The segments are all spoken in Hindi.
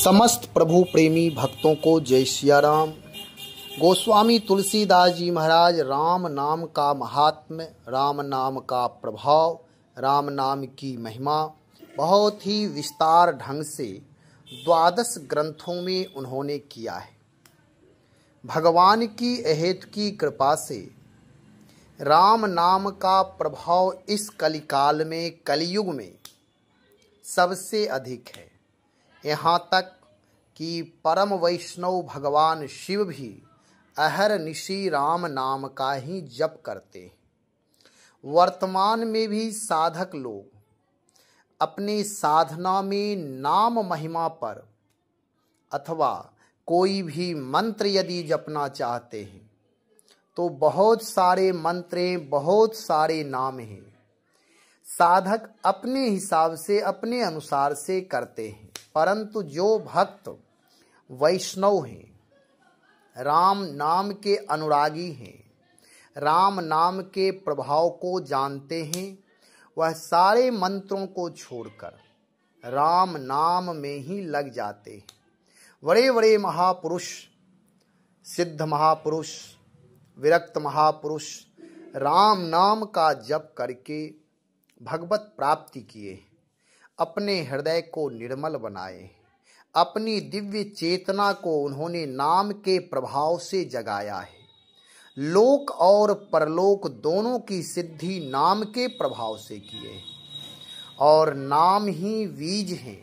समस्त प्रभु प्रेमी भक्तों को जय सिया राम। गोस्वामी तुलसीदास जी महाराज राम नाम का महात्म्य, राम नाम का प्रभाव, राम नाम की महिमा बहुत ही विस्तार ढंग से 12 ग्रंथों में उन्होंने किया है। भगवान की अहेतु की कृपा से राम नाम का प्रभाव इस कलिकाल में, कलयुग में सबसे अधिक है। यहाँ तक कि परम वैष्णव भगवान शिव भी अहरनिशि राम नाम का ही जप करते हैं। वर्तमान में भी साधक लोग अपने साधना में नाम महिमा पर अथवा कोई भी मंत्र यदि जपना चाहते हैं तो बहुत सारे मंत्रें, बहुत सारे नाम हैं। साधक अपने हिसाब से, अपने अनुसार से करते हैं, परंतु जो भक्त वैष्णव हैं, राम नाम के अनुरागी हैं, राम नाम के प्रभाव को जानते हैं, वह सारे मंत्रों को छोड़कर राम नाम में ही लग जाते हैं। बड़े बड़े महापुरुष, सिद्ध महापुरुष, विरक्त महापुरुष राम नाम का जप करके भगवत प्राप्ति किए, अपने हृदय को निर्मल बनाए, अपनी दिव्य चेतना को उन्होंने नाम के प्रभाव से जगाया है। लोक और परलोक दोनों की सिद्धि नाम के प्रभाव से किए और नाम ही बीज हैं।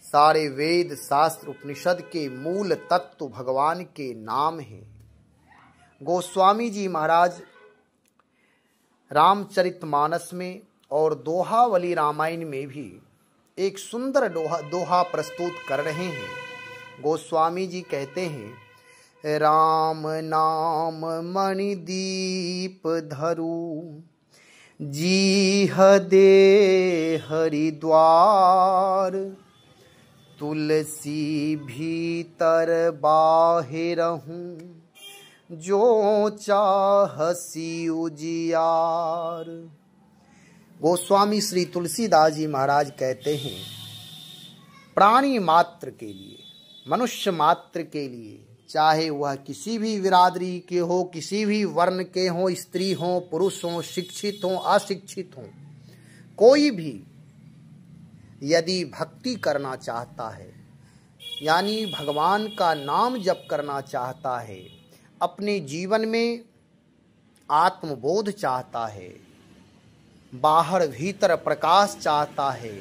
सारे वेद शास्त्र उपनिषद के मूल तत्व भगवान के नाम हैं। गोस्वामी जी महाराज रामचरितमानस में और दोहावली रामायण में भी एक सुंदर दोहा प्रस्तुत कर रहे हैं। गोस्वामी जी कहते हैं, राम नाम मणिदीप धरु, जीह दे हरिद्वार, तुलसी भीतर बाहिरहूँ, जो चाहसी उजियार। गोस्वामी श्री तुलसीदास जी महाराज कहते हैं, प्राणी मात्र के लिए, मनुष्य मात्र के लिए, चाहे वह किसी भी बिरादरी के हो, किसी भी वर्ण के हो, स्त्री हो, पुरुष हो, शिक्षित हो, अशिक्षित हो, कोई भी यदि भक्ति करना चाहता है, यानी भगवान का नाम जप करना चाहता है, अपने जीवन में आत्मबोध चाहता है, बाहर भीतर प्रकाश चाहता है,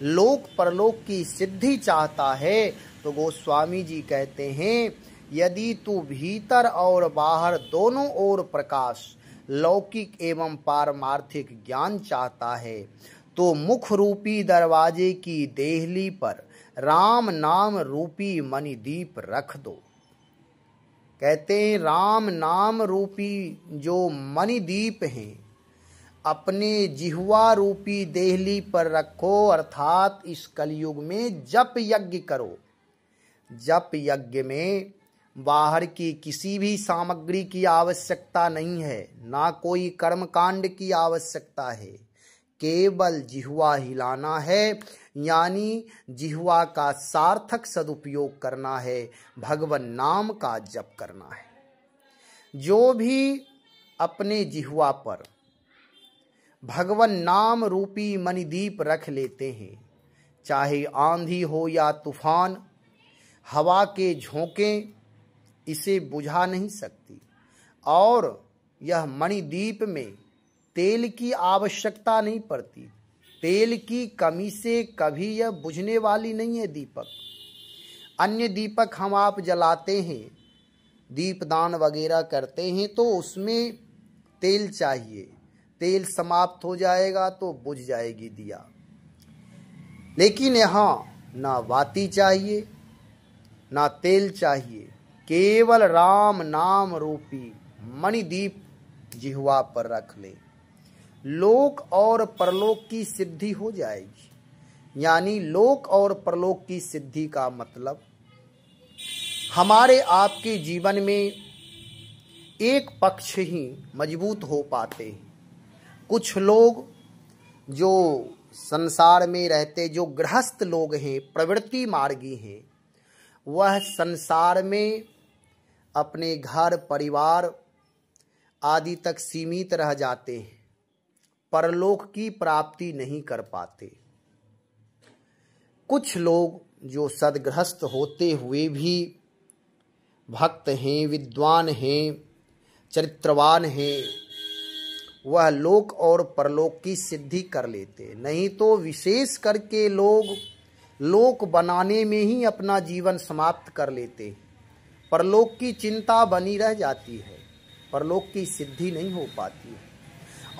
लोक परलोक की सिद्धि चाहता है, तो गोस्वामी जी कहते हैं, यदि तू भीतर और बाहर दोनों ओर प्रकाश, लौकिक एवं पारमार्थिक ज्ञान चाहता है, तो मुख रूपी दरवाजे की देहली पर राम नाम रूपी मणिदीप रख दो। कहते हैं, राम नाम रूपी जो मणिदीप हैं, अपने जिह्वा रूपी देहली पर रखो, अर्थात इस कलयुग में जप यज्ञ करो। जप यज्ञ में बाहर की किसी भी सामग्री की आवश्यकता नहीं है, ना कोई कर्मकांड की आवश्यकता है, केवल जिह्वा हिलाना है, यानी जिह्वा का सार्थक सदुपयोग करना है, भगवान नाम का जप करना है। जो भी अपने जिह्वा पर भगवान नाम रूपी मणिदीप रख लेते हैं, चाहे आंधी हो या तूफान, हवा के झोंके इसे बुझा नहीं सकती, और यह मणिदीप में तेल की आवश्यकता नहीं पड़ती। तेल की कमी से कभी यह बुझने वाली नहीं है दीपक। अन्य दीपक हम आप जलाते हैं, दीपदान वगैरह करते हैं, तो उसमें तेल चाहिए, तेल समाप्त हो जाएगा तो बुझ जाएगी दिया। लेकिन यहाँ ना बाती चाहिए, ना तेल चाहिए, केवल राम नाम रूपी मणिदीप जिह्वा पर रख ले, लोक और परलोक की सिद्धि हो जाएगी। यानी लोक और परलोक की सिद्धि का मतलब हमारे आपके जीवन में एक पक्ष ही मजबूत हो पाते हैं। कुछ लोग जो संसार में रहते जो गृहस्थ लोग हैं, प्रवृत्ति मार्गी हैं, वह संसार में अपने घर परिवार आदि तक सीमित रह जाते हैं, परलोक की प्राप्ति नहीं कर पाते। कुछ लोग जो सद्गृहस्थ होते हुए भी भक्त हैं, विद्वान हैं, चरित्रवान हैं, वह लोक और परलोक की सिद्धि कर लेते। नहीं तो विशेष करके लोग लोक बनाने में ही अपना जीवन समाप्त कर लेते। परलोक की चिंता बनी रह जाती है, परलोक की सिद्धि नहीं हो पाती है।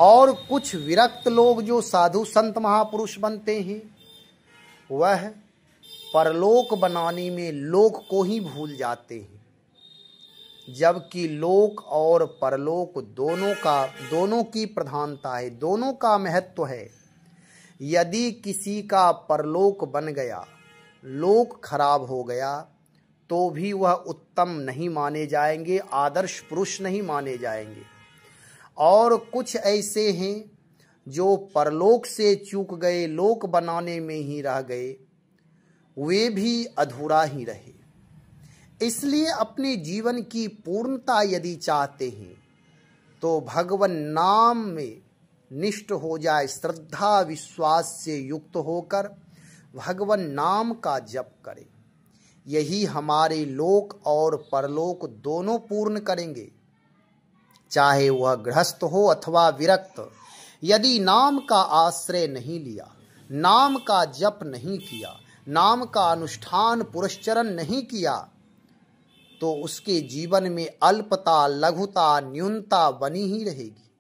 और कुछ विरक्त लोग जो साधु संत महापुरुष बनते हैं, वह परलोक बनाने में लोक को ही भूल जाते हैं, जबकि लोक और परलोक दोनों की प्रधानता है, दोनों का महत्व है। यदि किसी का परलोक बन गया, लोक खराब हो गया, तो भी वह उत्तम नहीं माने जाएंगे, आदर्श पुरुष नहीं माने जाएंगे। और कुछ ऐसे हैं जो परलोक से चूक गए, लोक बनाने में ही रह गए, वे भी अधूरा ही रहे। इसलिए अपने जीवन की पूर्णता यदि चाहते हैं तो भगवान नाम में निष्ठ हो जाए, श्रद्धा विश्वास से युक्त होकर भगवान नाम का जप करें। यही हमारे लोक और परलोक दोनों पूर्ण करेंगे, चाहे वह गृहस्थ हो अथवा विरक्त। यदि नाम का आश्रय नहीं लिया, नाम का जप नहीं किया, नाम का अनुष्ठान पुरस्चरण नहीं किया, तो उसके जीवन में अल्पता, लघुता, न्यूनता बनी ही रहेगी,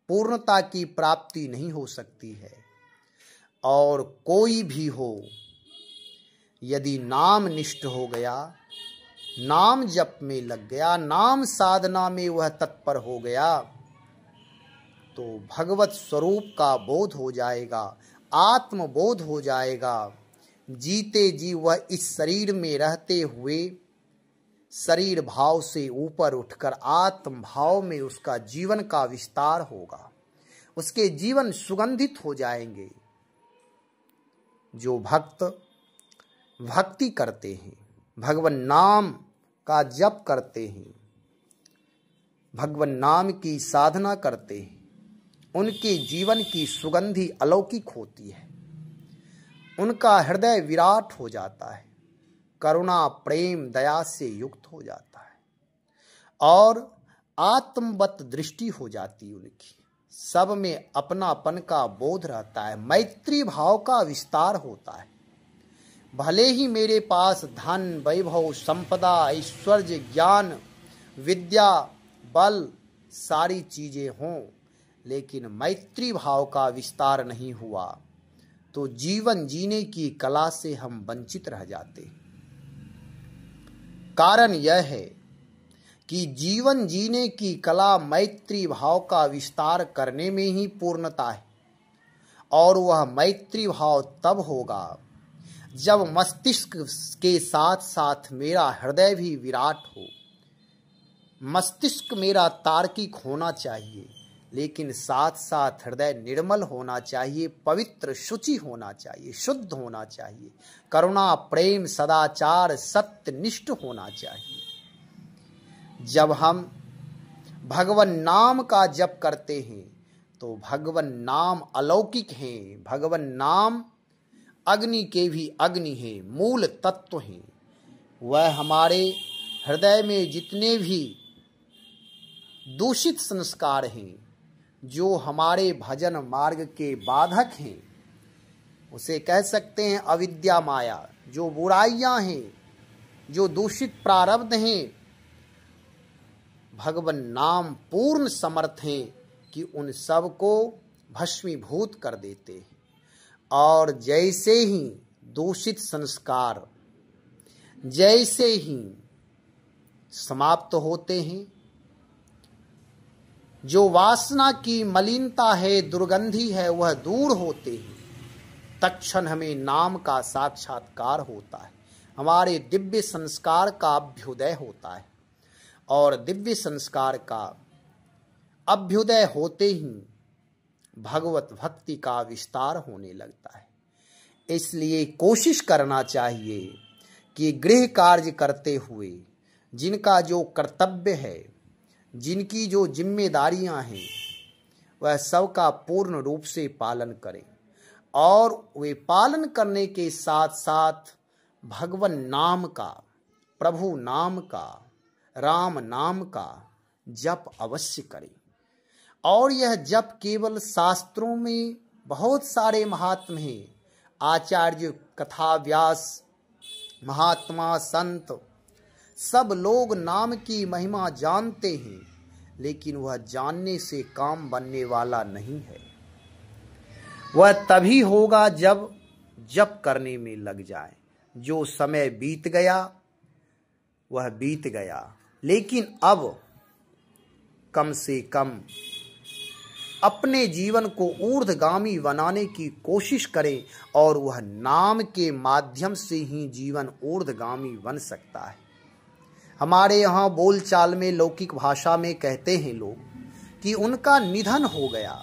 पूर्णता की प्राप्ति नहीं हो सकती है। और कोई भी हो, यदि नाम निष्ठ हो गया, नाम जप में लग गया, नाम साधना में वह तत्पर हो गया, तो भगवत स्वरूप का बोध हो जाएगा, आत्मबोध हो जाएगा। जीते जी वह इस शरीर में रहते हुए शरीर भाव से ऊपर उठकर आत्म भाव में उसका जीवन का विस्तार होगा, उसके जीवन सुगंधित हो जाएंगे। जो भक्त भक्ति करते हैं, भगवान नाम का जप करते हैं, भगवान नाम की साधना करते हैं, उनके जीवन की सुगंधि अलौकिक होती है। उनका हृदय विराट हो जाता है, करुणा प्रेम दया से युक्त हो जाता है और आत्मवत दृष्टि हो जाती उनकी। सब में अपनापन का बोध रहता है, मैत्री भाव का विस्तार होता है। भले ही मेरे पास धन, वैभव, संपदा, ऐश्वर्य, ज्ञान, विद्या, बल सारी चीजें हों, लेकिन मैत्री भाव का विस्तार नहीं हुआ तो जीवन जीने की कला से हम वंचित रह जाते हैं। कारण यह है कि जीवन जीने की कला मैत्री भाव का विस्तार करने में ही पूर्णता है, और वह मैत्री भाव तब होगा जब मस्तिष्क के साथ साथ मेरा हृदय भी विराट हो। मस्तिष्क मेरा तार्किक होना चाहिए, लेकिन साथ साथ हृदय निर्मल होना चाहिए, पवित्र शुचि होना चाहिए, शुद्ध होना चाहिए, करुणा प्रेम सदाचार सत्यनिष्ठ होना चाहिए। जब हम भगवान नाम का जप करते हैं तो भगवान नाम अलौकिक हैं, भगवान नाम अग्नि के भी अग्नि हैं, मूल तत्व हैं। वह हमारे हृदय में जितने भी दूषित संस्कार हैं, जो हमारे भजन मार्ग के बाधक हैं, उसे कह सकते हैं अविद्या माया, जो बुराइयां हैं, जो दूषित प्रारब्ध हैं, भगवान नाम पूर्ण समर्थ हैं कि उन सब को भस्मीभूत कर देते हैं। और जैसे ही दूषित संस्कार जैसे ही समाप्त होते हैं, जो वासना की मलिनता है, दुर्गंधी है, वह दूर होते हैं, तत्क्षण हमें नाम का साक्षात्कार होता है, हमारे दिव्य संस्कार का अभ्युदय होता है। और दिव्य संस्कार का अभ्युदय होते ही भगवत भक्ति का विस्तार होने लगता है। इसलिए कोशिश करना चाहिए कि गृह कार्य करते हुए जिनका जो कर्तव्य है, जिनकी जो जिम्मेदारियां हैं, वह सबका पूर्ण रूप से पालन करें और वे पालन करने के साथ साथ भगवान नाम का, प्रभु नाम का, राम नाम का जप अवश्य करें। और यह जप केवल शास्त्रों में बहुत सारे महात्म हैं, आचार्य, कथा, व्यास, महात्मा, संत सब लोग नाम की महिमा जानते हैं, लेकिन वह जानने से काम बनने वाला नहीं है। वह तभी होगा जब जप करने में लग जाए। जो समय बीत गया वह बीत गया, लेकिन अब कम से कम अपने जीवन को ऊर्ध्वगामी बनाने की कोशिश करें और वह नाम के माध्यम से ही जीवन ऊर्ध्वगामी बन सकता है। हमारे यहाँ बोलचाल में, लौकिक भाषा में कहते हैं लोग कि उनका निधन हो गया,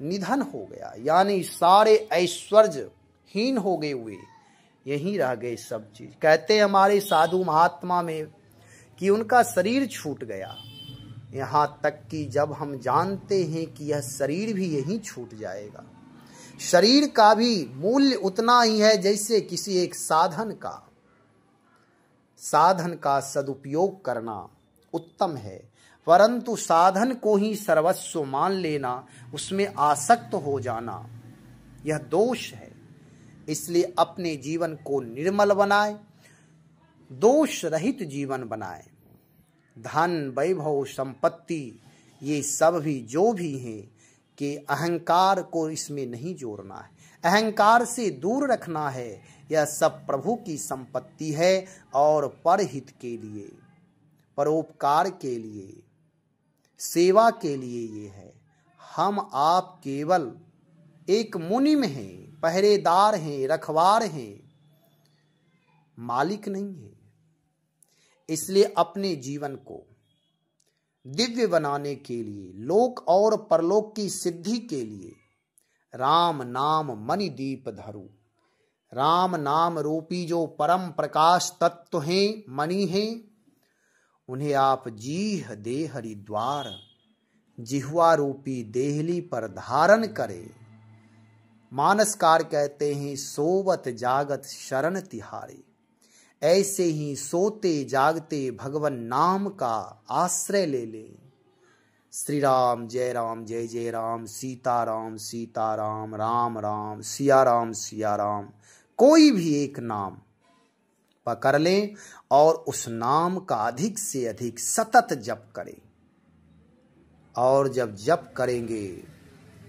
निधन हो गया, यानी सारे ऐश्वर्यहीन हो गए हुए, यहीं रह गए सब चीज। कहते हैं हमारे साधु महात्मा में कि उनका शरीर छूट गया, यहाँ तक कि जब हम जानते हैं कि यह शरीर भी यहीं छूट जाएगा। शरीर का भी मूल्य उतना ही है जैसे किसी एक साधन का सदुपयोग करना उत्तम है, परंतु साधन को ही सर्वस्व मान लेना, उसमें आसक्त हो जाना, यह दोष है। इसलिए अपने जीवन को निर्मल बनाए, दोष रहित जीवन बनाए। धन, वैभव, संपत्ति ये सब भी जो भी हैं कि अहंकार को इसमें नहीं जोड़ना है, अहंकार से दूर रखना है। यह सब प्रभु की संपत्ति है और परहित के लिए, परोपकार के लिए, सेवा के लिए ये है। हम आप केवल एक मुनिम हैं, पहरेदार हैं, रखवार हैं, मालिक नहीं है। इसलिए अपने जीवन को दिव्य बनाने के लिए, लोक और परलोक की सिद्धि के लिए राम नाम मणि दीप धरु। राम नाम रूपी जो परम प्रकाश तत्व हैं, मणि हैं, उन्हें आप जीह दे हरिद्वार, जिह्वा रूपी देहली पर धारण करें। मानसकार कहते हैं सोवत जागत शरण तिहारे। ऐसे ही सोते जागते भगवान नाम का आश्रय ले लें। श्री राम जय जय राम, सीताराम सीताराम, राम राम सिया राम, कोई भी एक नाम पकड़ लें और उस नाम का अधिक से अधिक सतत जप करें। और जब जप करेंगे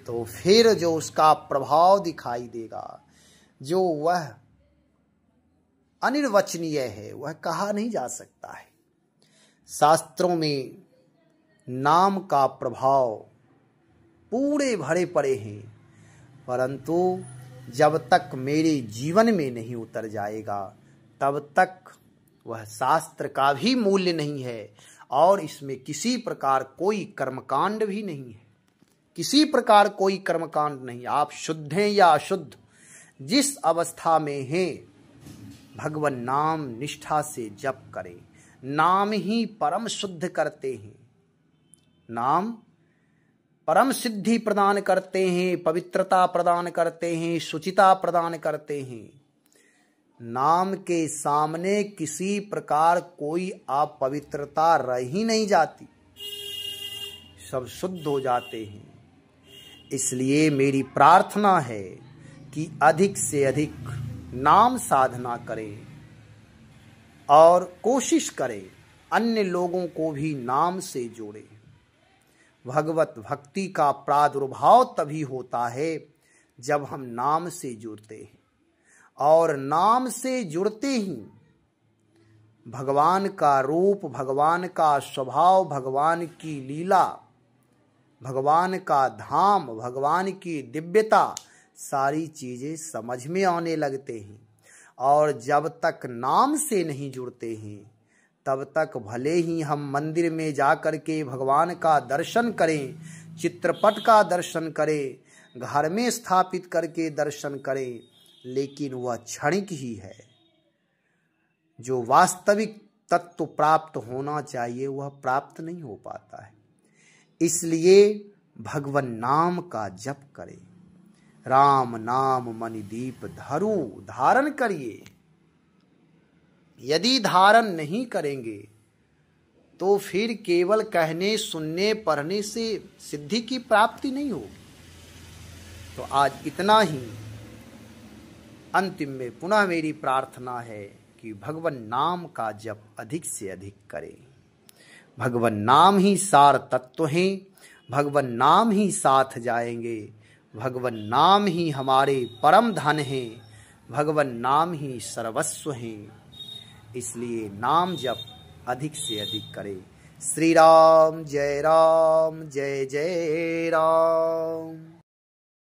तो फिर जो उसका प्रभाव दिखाई देगा, जो वह अनिर्वचनीय है, वह कहा नहीं जा सकता है। शास्त्रों में नाम का प्रभाव पूरे भरे पड़े हैं, परंतु जब तक मेरे जीवन में नहीं उतर जाएगा तब तक वह शास्त्र का भी मूल्य नहीं है और इसमें किसी प्रकार कोई कर्मकांड भी नहीं है, किसी प्रकार कोई कर्मकांड नहीं। आप शुद्ध हैं या अशुद्ध, जिस अवस्था में हैं, भगवान नाम निष्ठा से जप करें। नाम ही परम शुद्ध करते हैं, नाम परम सिद्धि प्रदान करते हैं, पवित्रता प्रदान करते हैं, शुचिता प्रदान करते हैं। नाम के सामने किसी प्रकार कोई अपवित्रता रह ही नहीं जाती, सब शुद्ध हो जाते हैं। इसलिए मेरी प्रार्थना है कि अधिक से अधिक नाम साधना करें और कोशिश करें अन्य लोगों को भी नाम से जोड़ें। भगवत भक्ति का प्रादुर्भाव तभी होता है जब हम नाम से जुड़ते हैं, और नाम से जुड़ते ही भगवान का रूप, भगवान का स्वभाव, भगवान की लीला, भगवान का धाम, भगवान की दिव्यता, सारी चीजें समझ में आने लगते हैं। और जब तक नाम से नहीं जुड़ते हैं तब तक भले ही हम मंदिर में जाकर के भगवान का दर्शन करें, चित्रपट का दर्शन करे, घर में स्थापित करके दर्शन करे, लेकिन वह क्षणिक ही है। जो वास्तविक तत्व प्राप्त होना चाहिए वह प्राप्त नहीं हो पाता है। इसलिए भगवन नाम का जप करें। राम नाम मणि दीप धरू, धारण करिए। यदि धारण नहीं करेंगे तो फिर केवल कहने, सुनने, पढ़ने से सिद्धि की प्राप्ति नहीं होगी। तो आज इतना ही। अंतिम में पुनः मेरी प्रार्थना है कि भगवन नाम का जप अधिक से अधिक करें। भगवन नाम ही सार तत्व है, भगवन नाम ही साथ जाएंगे, भगवन नाम ही हमारे परम धन है, भगवन नाम ही सर्वस्व है। इसलिए नाम जप अधिक से अधिक करें। श्री राम जय जय राम।